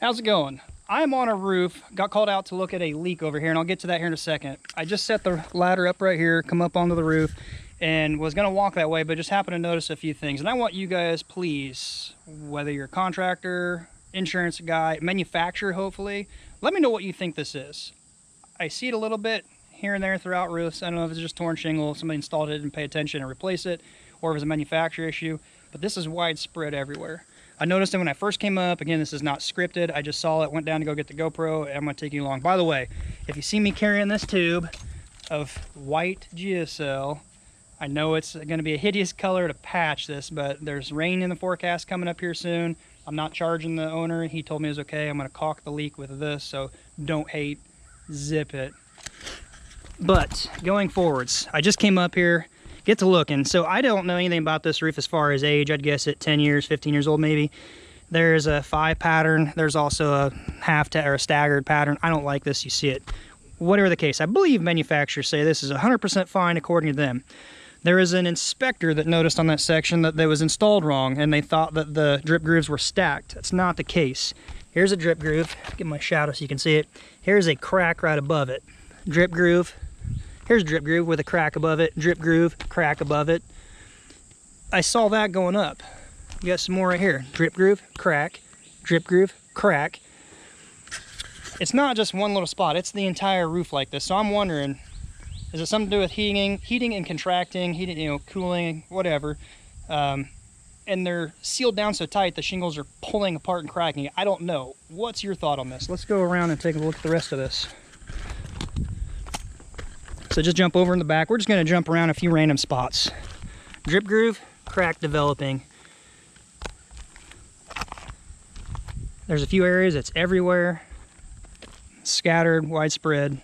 How's it going? I'm on a roof, got called out to look at a leak over here, and I'll get to that here in a second. I just set the ladder up right here, come up onto the roof, and was gonna walk that way, but just happened to notice a few things. And I want you guys, please, whether you're a contractor, insurance guy, manufacturer, hopefully, let me know what you think this is. I see it a little bit here and there throughout roofs. I don't know if it's just torn shingle, somebody installed it, didn't pay attention and replace it, or if it was a manufacturer issue, but this is widespread everywhere. I noticed it when I first came up. Again, this is not scripted. I just saw it, went down to go get the GoPro, and I'm gonna take you along. By the way, if you see me carrying this tube of white GSL, I know it's gonna be a hideous color to patch this, but there's rain in the forecast coming up here soon. I'm not charging the owner. He told me it was okay. I'm gonna caulk the leak with this, so don't hate, zip it. But going forwards, I just came up here, get to looking. So I don't know anything about this roof as far as age. I'd guess it 10 years, 15 years old maybe. There's a 5 pattern. There's also a or a staggered pattern. I don't like this. You see it. Whatever the case, I believe manufacturers say this is 100% fine according to them. There is an inspector that noticed on that section that they was installed wrong, and they thought that the drip grooves were stacked. That's not the case. Here's a drip groove. Give my shadow so you can see it. Here's a crack right above it. Drip groove. Here's a drip groove with a crack above it, drip groove, crack above it. I saw that going up. You got some more right here. Drip groove, crack, drip groove, crack. It's not just one little spot, it's the entire roof like this. So I'm wondering, is it something to do with heating and contracting, cooling, whatever. And they're sealed down so tight the shingles are pulling apart and cracking. I don't know. What's your thought on this? Let's go around and take a look at the rest of this. So just jump over in the back. We're just going to jump around a few random spots. Drip groove, crack developing. There's a few areas that's everywhere. Scattered, widespread.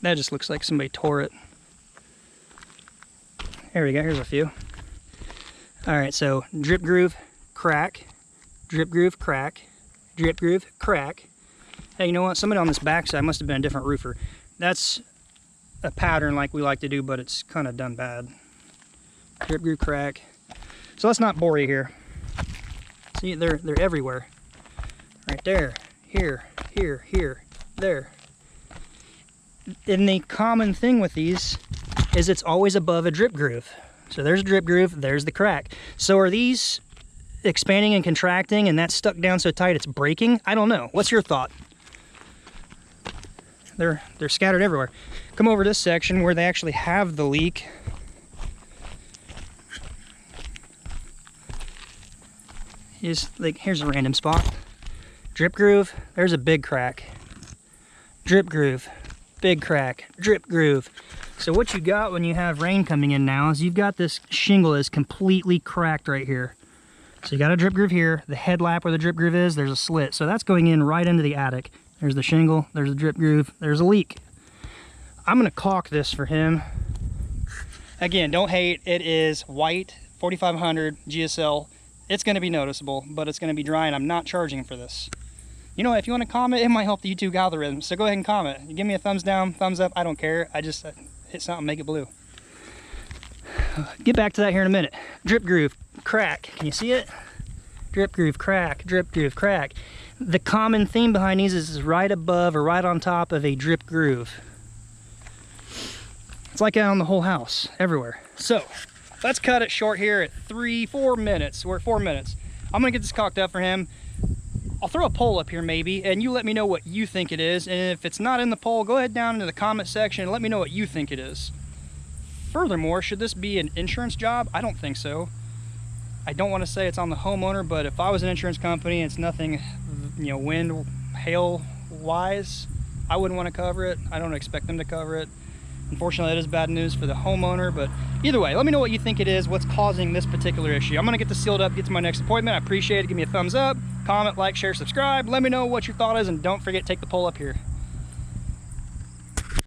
That just looks like somebody tore it. There we go, here's a few. Alright, so drip groove, crack, drip groove, crack, drip groove, crack. Hey, you know what? Somebody on this backside must have been a different roofer. That's a pattern like we like to do, but it's kind of done bad. Drip groove, crack. So let's not bore you here. See, they're everywhere. Right there, here, here, here, there. And the common thing with these is it's always above a drip groove. So there's a drip groove, there's the crack. So are these expanding and contracting and that's stuck down so tight it's breaking? I don't know. What's your thought? They're scattered everywhere. Come over to this section where they actually have the leak. Here's a random spot. Drip groove, there's a big crack. Drip groove, big crack, drip groove. So what you got when you have rain coming in now is you've got this shingle is completely cracked right here. So you got a drip groove here, the head lap where the drip groove is, there's a slit. So that's going in right into the attic. There's the shingle, there's the drip groove, there's a leak. I'm gonna caulk this for him. Again, don't hate, it is white, 4500 GSL. It's gonna be noticeable, but it's gonna be dry and I'm not charging for this. You know, if you wanna comment, it might help the YouTube algorithm, so go ahead and comment. You give me a thumbs down, thumbs up, I don't care. I just hit something, make it blue. Get back to that here in a minute. Drip groove, crack, can you see it? Drip groove, crack, drip groove, crack. The common theme behind these is right above or right on top of a drip groove. It's like that on the whole house, everywhere. So, let's cut it short here at 4 minutes. We're at 4 minutes. I'm gonna get this caulked up for him. I'll throw a poll up here maybe, and you let me know what you think it is. And if it's not in the poll, go ahead down into the comment section and let me know what you think it is. Furthermore, should this be an insurance job? I don't think so. I don't want to say it's on the homeowner, but if I was an insurance company and it's nothing, wind, hail wise, I wouldn't want to cover it. I don't expect them to cover it. Unfortunately, that is bad news for the homeowner, but either way, let me know what you think it is, what's causing this particular issue. I'm gonna get this sealed up, get to my next appointment. I appreciate it. Give me a thumbs up, comment, like, share, subscribe. Let me know what your thought is, and don't forget to take the poll up here.